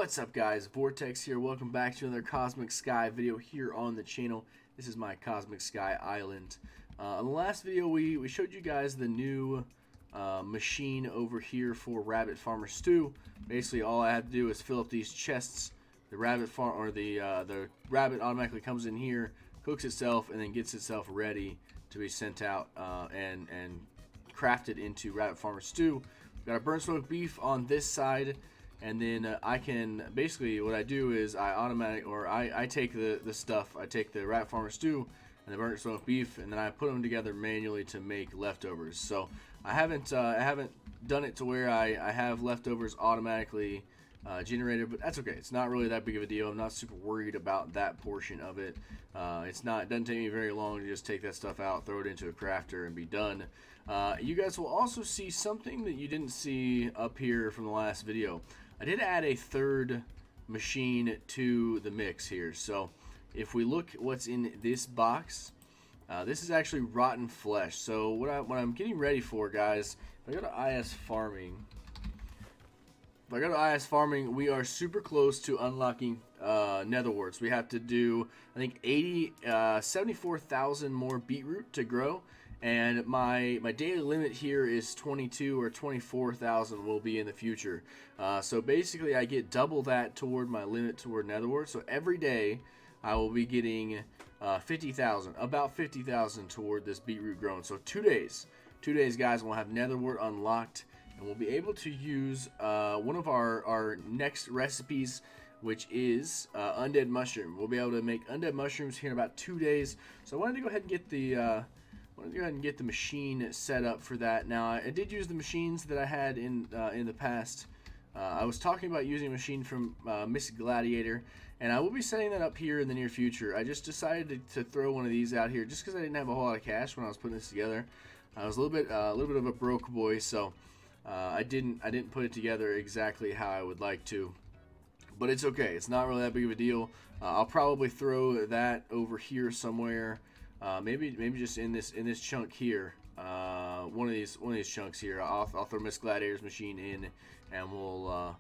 What's up, guys? Vortex here. Welcome back to another Cosmic Sky video here on the channel. This is my Cosmic Sky Island. In the last video, we showed you guys the new machine over here for Rabbit Farmer Stew. Basically, all I have to do is fill up these chests. The rabbit the rabbit automatically comes in here, cooks itself, and then gets itself ready to be sent out and crafted into Rabbit Farmer Stew. We've got a burnt smoked beef on this side. And then I can basically, what I do is I take the stuff. I take the Rabbit Farmer Stew and the burnt smoked beef, and then I put them together manually to make leftovers. So I haven't done it to where I have leftovers automatically generated, but that's okay. It's not really that big of a deal. I'm not super worried about that portion of it. It doesn't take me very long to just take that stuff out, throw it into a crafter, and be done. You guys will also see something that you didn't see up here from the last video. I did add a third machine to the mix here. So if we look what's in this box, this is actually rotten flesh. So what I'm getting ready for, guys, if I go to IS Farming, we are super close to unlocking nether warts. We have to do, I think, 74,000 more beetroot to grow. And my daily limit here is 22 or 24,000 will be in the future. So basically I get double that toward my limit toward netherwart. So every day I will be getting 50,000, about 50,000 toward this beetroot growing. So 2 days, guys, we'll have netherwart unlocked, and we'll be able to use one of our next recipes, which is undead mushroom. We'll be able to make undead mushrooms here in about 2 days. So I wanted to go ahead and get the machine set up for that. Now, I did use the machines that I had in the past. I was talking about using a machine from Miss Gladiator, and I will be setting that up here in the near future. I just decided to throw one of these out here just because I didn't have a whole lot of cash when I was putting this together. I was a little bit of a broke boy, so I didn't put it together exactly how I would like to. But it's okay. It's not really that big of a deal. I'll probably throw that over here somewhere. Maybe just in this chunk here, one of these chunks here. I'll throw Miss Gladiator's machine in, and we'll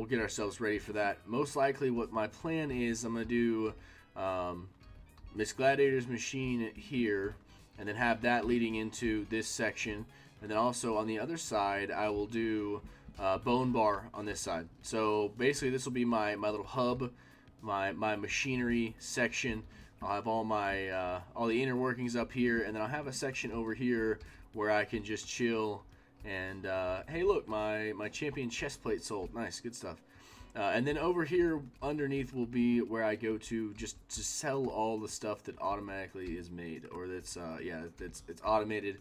get ourselves ready for that. Most likely, what my plan is, I'm gonna do Miss Gladiator's machine here, and then have that leading into this section, and then also on the other side, I will do Bone Bar on this side. So basically, this will be my little hub, my machinery section. I'll have all the inner workings up here, and then I'll have a section over here where I can just chill and hey, look, my champion chest plate sold. Nice, good stuff. And then over here underneath will be where I go to just to sell all the stuff that automatically is made, or that's it's automated,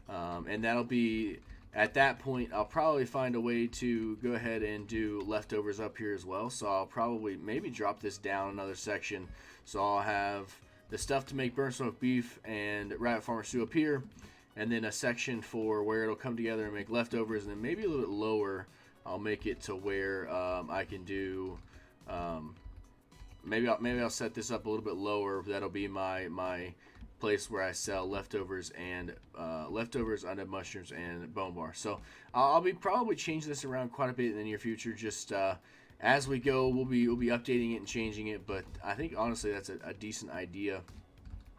and that'll be. At that point, I'll probably find a way to go ahead and do leftovers up here as well. So I'll probably maybe drop this down another section. So I'll have the stuff to make burnt smoked beef and Rabbit Farmer Stew up here, and then a section for where it'll come together and make leftovers, and then maybe a little bit lower I'll make it to where I can do maybe I'll set this up a little bit lower. That'll be my place where I sell leftovers and undead mushrooms and bone bar. So I'll be probably changing this around quite a bit in the near future. Just as we go, we'll be updating it and changing it. But I think honestly that's a decent idea.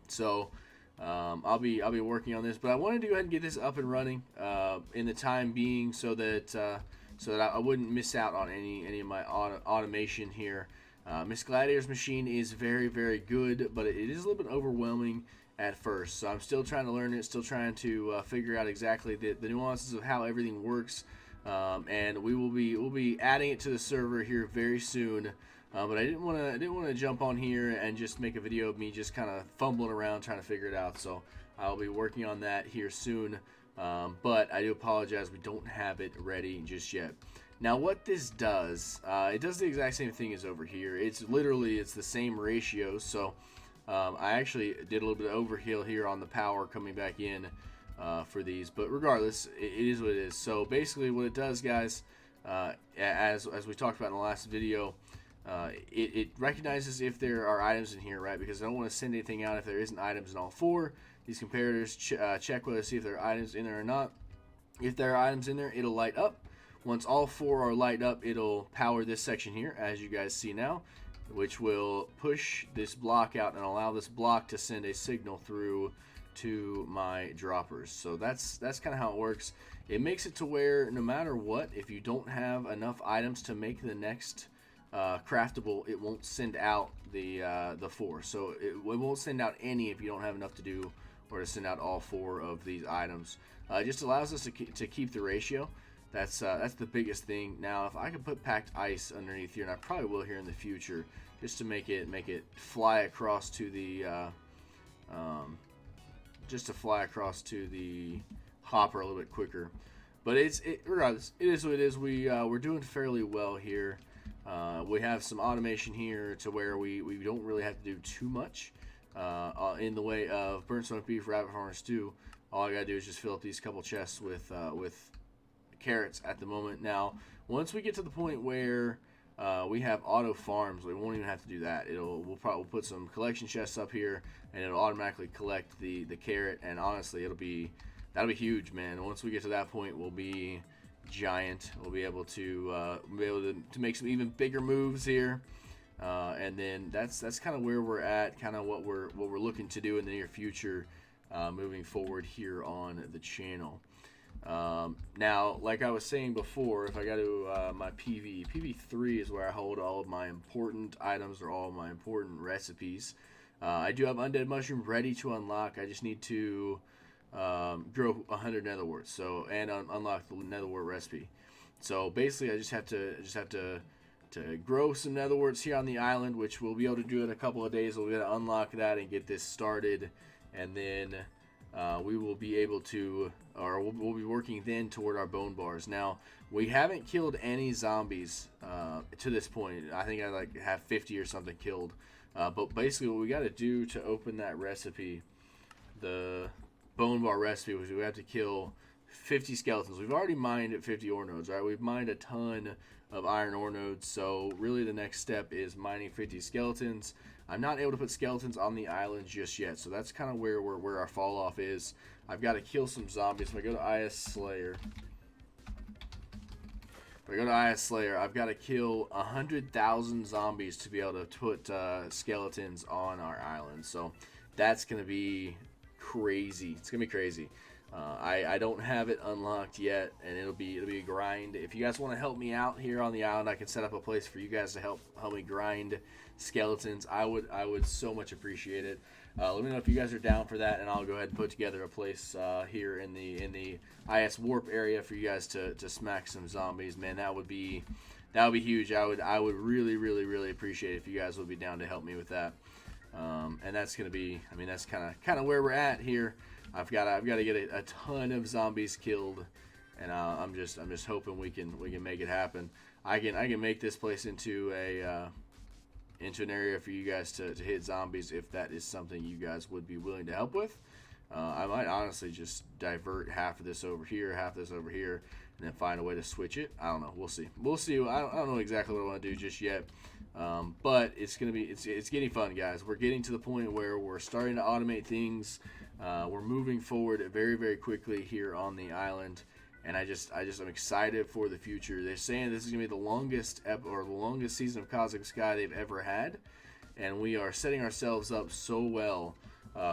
So I'll be working on this. But I wanted to go ahead and get this up and running in the time being, so that I wouldn't miss out on any of my automation here. Miss Gladiator's machine is very, very good, but it is a little bit overwhelming at first. So I'm still trying to learn it, still trying to figure out exactly the nuances of how everything works. And we'll be adding it to the server here very soon. But I didn't want to jump on here and just make a video of me just kind of fumbling around trying to figure it out. So I'll be working on that here soon. But I do apologize, we don't have it ready just yet. Now what this does, it does the exact same thing as over here. It's the same ratio. So I actually did a little bit of overkill here on the power coming back in for these, but regardless, it is what it is. So basically what it does, guys, as we talked about in the last video, it recognizes if there are items in here, right? Because I don't want to send anything out if there isn't items in all four. These comparators check whether to see if there are items in there or not. If there are items in there, it'll light up. Once all 4 are lighted up, it'll power this section here, as you guys see now, which will push this block out and allow this block to send a signal through to my droppers. So that's kind of how it works. It makes it to where no matter what, if you don't have enough items to make the next craftable, it won't send out the 4. So it won't send out any if you don't have enough to do, or to send out all 4 of these items. It just allows us to keep the ratio. That's the biggest thing. Now, if I could put packed ice underneath here, and I probably will here in the future, just to make it fly across to the hopper a little bit quicker. But regardless, it is what it is. We're doing fairly well here. We have some automation here to where we don't really have to do too much in the way of burnt smoked beef, rabbit farmer stew. All I gotta do is just fill up these couple chests with carrots at the moment. Now, once we get to the point where we have auto farms, we won't even have to do that. We'll put some collection chests up here, and it'll automatically collect the carrot. And honestly, that'll be huge, man. Once we get to that point, we'll be giant. We'll be able to make some even bigger moves here. And then that's kind of where we're at, kind of what we're looking to do in the near future, moving forward here on the channel. Now, like I was saying before, if I go to my PV3 is where I hold all of my important items, or all of my important recipes. I do have undead mushroom ready to unlock. I just need to grow 100 nether warts, and unlock the nether wart recipe. So basically, I just have to grow some nether warts here on the island, which we'll be able to do in a couple of days. We'll be able to unlock that and get this started, and then we will be able to, or we'll be working then toward our bone bars. Now, we haven't killed any zombies to this point. I think I have 50 or something killed. But basically, what we got to do to open that recipe, the bone bar recipe, was we have to kill 50 skeletons. We've already mined at 50 ore nodes, right? We've mined a ton of iron ore nodes. So really, the next step is mining 50 skeletons. I'm not able to put skeletons on the island just yet, so that's kind of where our fall off is. I've got to kill some zombies. If I go to IS Slayer, I've got to kill 100,000 zombies to be able to put skeletons on our island. So that's gonna be crazy. It's gonna be crazy. I don't have it unlocked yet, and it'll be a grind. If you guys want to help me out here on the island, I can set up a place for you guys to help me grind skeletons. I would so much appreciate it. Let me know if you guys are down for that, and I'll go ahead and put together a place here in the IS warp area for you guys to smack some zombies. Man, that would be huge. I would really appreciate it if you guys would be down to help me with that. And that's gonna be, I mean, that's kind of where we're at here. I've got to get a ton of zombies killed, and I'm just hoping we can make it happen. I can make this place into an area for you guys to hit zombies, if that is something you guys would be willing to help with. I might honestly just divert half of this over here, half of this over here, and then find a way to switch it. I don't know. We'll see. I don't know exactly what I want to do just yet. But it's getting fun, guys. We're getting to the point where we're starting to automate things. We're moving forward very quickly here on the island, and I'm excited for the future. They're saying this is gonna be the longest season of Cosmic Sky they've ever had, and we are setting ourselves up so well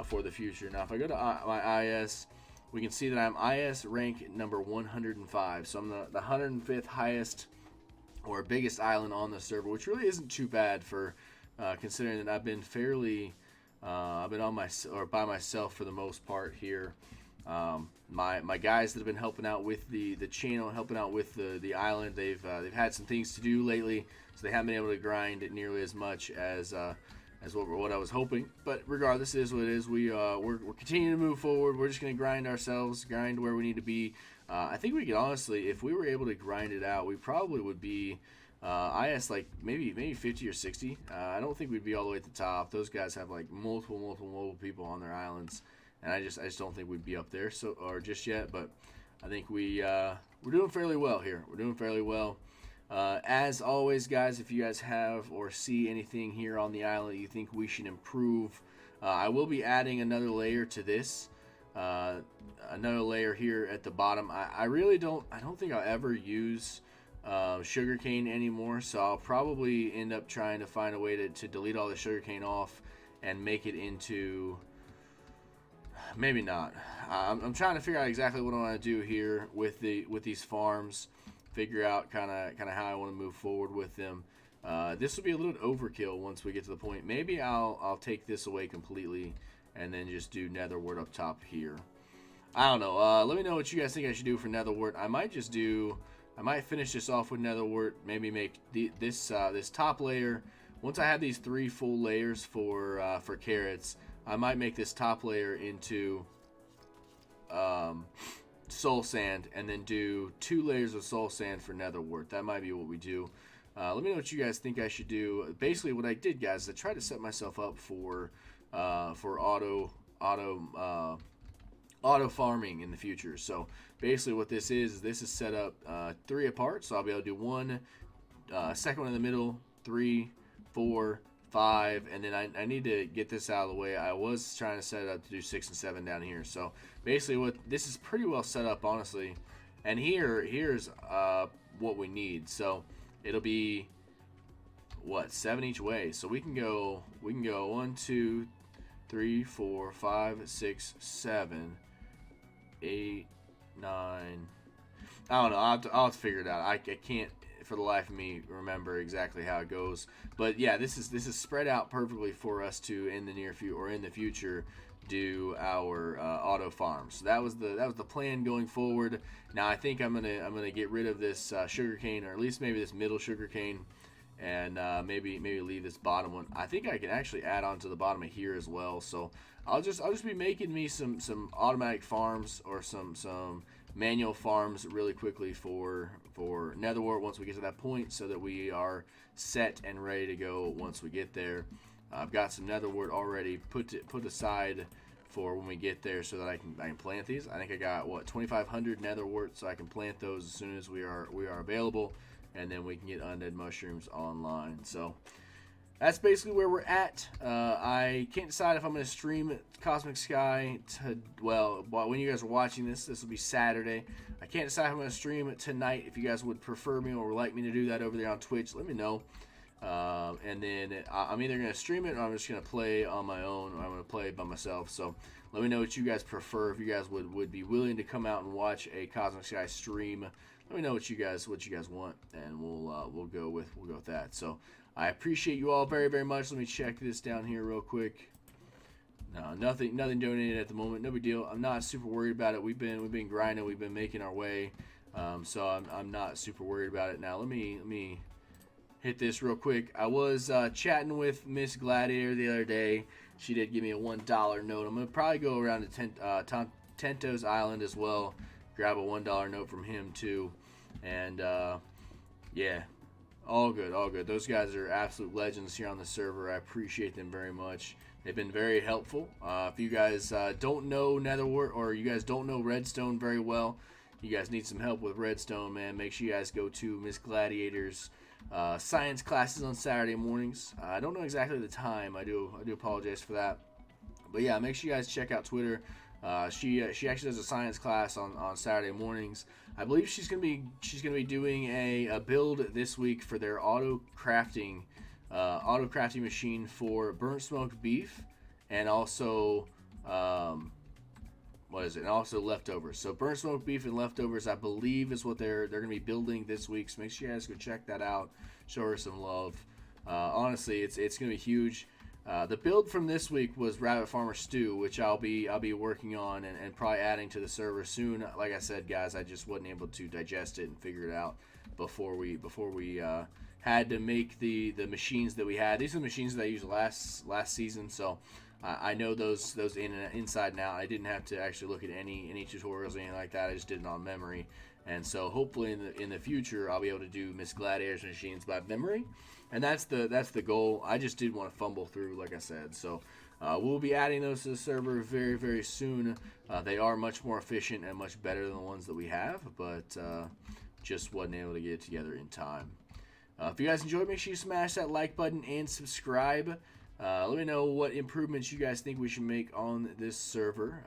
for the future. Now, if I go to my IS, we can see that I'm IS rank number 105, so I'm the 105th highest or biggest island on the server, which really isn't too bad for considering that I've been by myself for the most part here. My guys that have been helping out with the channel, helping out with the island, they've had some things to do lately, so they haven't been able to grind it nearly as much as what I was hoping. But regardless, it is what it is. We're continuing to move forward. We're just going to grind where we need to be. I think we could honestly, if we were able to grind it out, we probably would be IS like maybe 50 or 60. I don't think we'd be all the way at the top. Those guys have like multiple people on their islands, and I just don't think we'd be up there just yet. But I think we're doing fairly well here. We're doing fairly well. As always, guys, if you guys have or see anything here on the island you think we should improve, I will be adding another layer to this. Another layer here at the bottom. I don't think I'll ever use sugarcane anymore, so I'll probably end up trying to find a way to delete all the sugarcane off and make it into, maybe not. I'm trying to figure out exactly what I want to do here with these farms, figure out kind of how I want to move forward with them. This will be a little overkill once we get to the point. Maybe I'll take this away completely and then just do nether wart up top here. I don't know. Let me know what you guys think I should do for nether wart. I might finish this off with nether wart. Maybe make this top layer. Once I have these 3 full layers for carrots, I might make this top layer into soul sand, and then do 2 layers of soul sand for nether wart. That might be what we do. Let me know what you guys think I should do. Basically, what I did, guys, is I tried to set myself up for auto farming in the future. So basically, what this is set up 3 apart. So I'll be able to do 1, second one in the middle, 3, 4, 5, and then I need to get this out of the way. I was trying to set it up to do 6 and 7 down here. So basically, this is pretty well set up, honestly. And here's what we need. So it'll be what, 7 each way. So we can go 1, 2, 3, 4, 5, 6, 7, 8, 9. I don't know. I'll have to figure it out. I can't for the life of me remember exactly how it goes. But yeah, this is spread out perfectly for us to in the near future or in the future do our auto farm. So that was the plan going forward. Now I think I'm gonna get rid of this sugarcane, or at least maybe this middle sugarcane, and maybe leave this bottom one. I think I can actually add on to the bottom of here as well. So I'll just be making me some automatic farms or some manual farms really quickly for nether wart once we get to that point, so that we are set and ready to go once we get there. I've got some nether wart already put aside for when we get there, so that I can plant these. I think I got what, 2,500 nether wart, so I can plant those as soon as we are available, and then we can get undead mushrooms online. So that's basically where we're at. I can't decide if I'm going to stream Cosmic Sky when you guys are watching this will be Saturday. I can't decide if I'm going to stream it tonight. If you guys would prefer me or would like me to do that over there on Twitch, let me know. And then I'm either going to stream it, or I'm just going to play on my own, or I'm going to play by myself. So let me know what you guys prefer. If you guys would be willing to come out and watch a Cosmic Sky stream, let me know what you guys want, and we'll go with that. So I appreciate you all very, very much. Let me check this down here real quick. No, nothing donated at the moment. No big deal. I'm not super worried about it. We've been grinding. We've been making our way. So I'm not super worried about it. Now let me hit this real quick. I was chatting with Miss Gladiator the other day. She did give me a $1 note. I'm gonna probably go around to Tento's Island as well. Grab a $1 note from him too. And yeah. All good. Those guys are absolute legends here on the server. I appreciate them very much. They've been very helpful. If you guys don't know nether wart, or you guys don't know redstone very well, you guys need some help with redstone, man, make sure you guys go to Miss Gladiator's science classes on Saturday mornings. I don't know exactly the time. I do apologize for that. But yeah, make sure you guys check out Twitter. She actually does a science class on Saturday mornings. I believe she's gonna be doing a build this week for their auto crafting machine for burnt smoked beef, and also and also leftovers. So burnt smoked beef and leftovers, I believe, is what they're gonna be building this week. So make sure you guys go check that out. Show her some love. Honestly, it's gonna be huge. The build from this week was Rabbit Farmer Stew, which I'll be working on and probably adding to the server soon. Like I said, guys, I just wasn't able to digest it and figure it out before we had to make the machines that we had. These are the machines that I used last season, so I know those inside and out. I didn't have to actually look at any tutorials or anything like that. I just did it on memory. And so hopefully in the future I'll be able to do Miss Gladiator's machines by memory, and that's the goal. I just did want to fumble through, like I said. So we'll be adding those to the server very, very soon. They are much more efficient and much better than the ones that we have, but just wasn't able to get it together in time. If you guys enjoyed, make sure you smash that like button and subscribe. Let me know what improvements you guys think we should make on this server.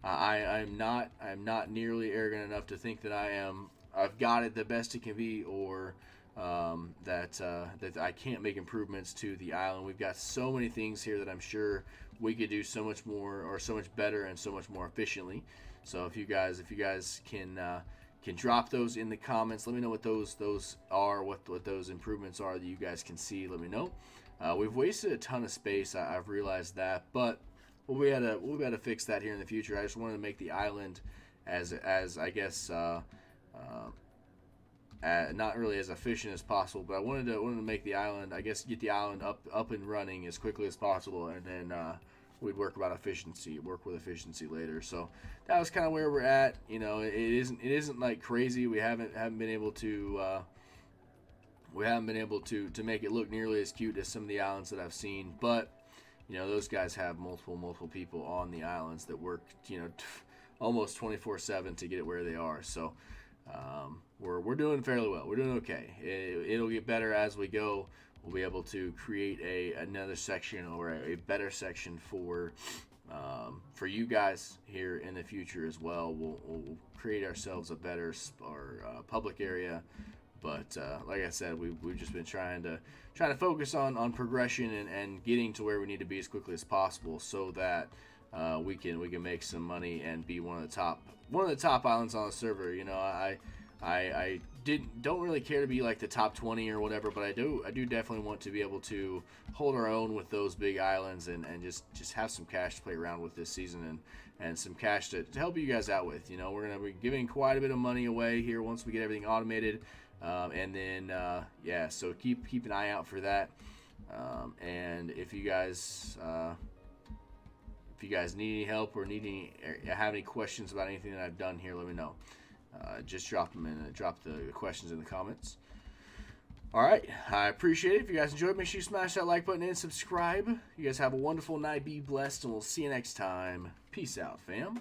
I'm not nearly arrogant enough to think that I am I've got it the best it can be, or that I can't make improvements to the island. We've got so many things here that I'm sure we could do so much more, or so much better, and so much more efficiently. So if you guys can drop those in the comments, let me know what those are, what those improvements are that you guys can see. Let me know. We've wasted a ton of space. I've realized that, but we'll be able to fix that here in the future. I just wanted to make the island as I guess not really as efficient as possible, but I wanted to make the island, I guess, get the island up and running as quickly as possible, and then we'd work with efficiency later. So that was kind of where we're at. You know, it isn't like crazy. We haven't been able to make it look nearly as cute as some of the islands that I've seen, but you know, those guys have multiple people on the islands that work, you know, almost 24/7 to get it where they are. So we're doing fairly well. We're doing okay. It'll get better as we go. We'll be able to create another section, or a better section for you guys here in the future as well. We'll create ourselves a better public area. But like I said, we've just been trying to focus on progression and getting to where we need to be as quickly as possible, so that we can make some money and be one of the top islands on the server. You know, I don't really care to be like the top 20 or whatever, but I do definitely want to be able to hold our own with those big islands, and just have some cash to play around with this season, and some cash to help you guys out with. You know, we're gonna be giving quite a bit of money away here once we get everything automated. And then yeah, so keep an eye out for that. And if you guys need any help, or have any questions about anything that I've done here, let me know. Just drop the questions in the comments. All right, I appreciate it. If you guys enjoyed, make sure you smash that like button and subscribe. You guys have a wonderful night. Be blessed, and we'll see you next time. Peace out, fam.